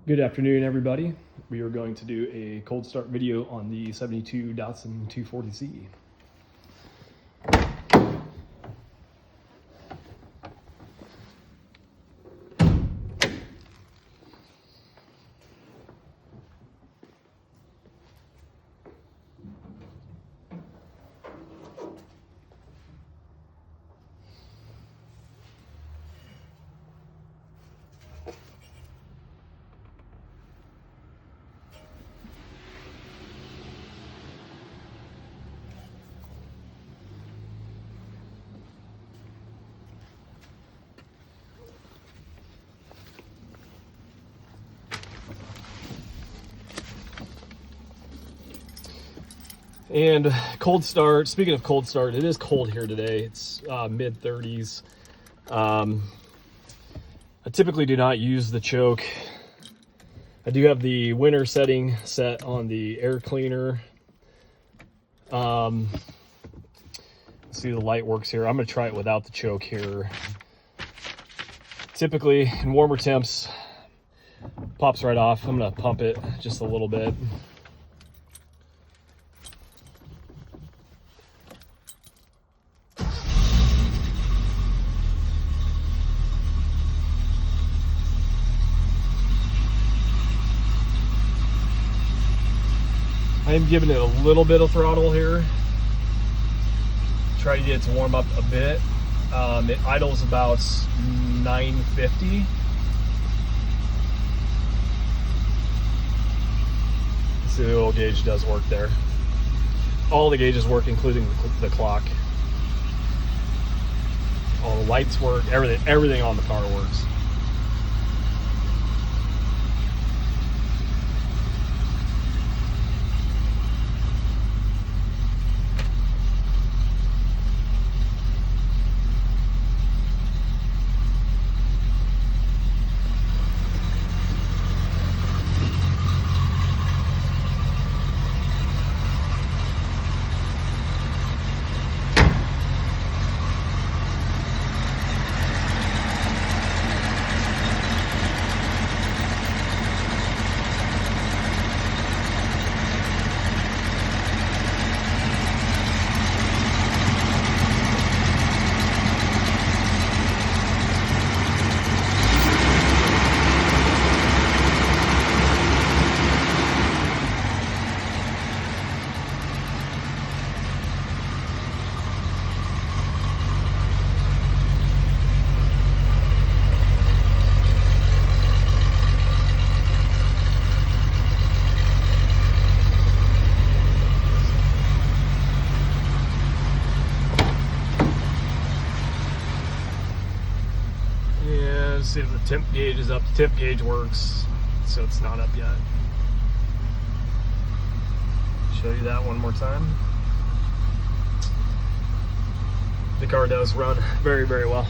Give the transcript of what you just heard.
Good afternoon, everybody. We are going to do a cold start video on the 72 Datsun 240Z. And cold start, speaking of cold start, it is cold here today. It's mid 30s. I typically do not use the choke. I do have the winter setting set on the air cleaner. See the light works here. I'm gonna try it without the choke here. Typically in warmer temps, pops right off. I'm gonna pump it just a little bit. I am giving it a little bit of throttle here. Try to get it to warm up a bit. It idles about 950. See, the oil gauge does work there. All the gauges work, including the clock. All the lights work, everything on the car works. See if the temp gauge is up. The temp gauge works, so it's not up yet. Show you that one more time. The car does run very, very well.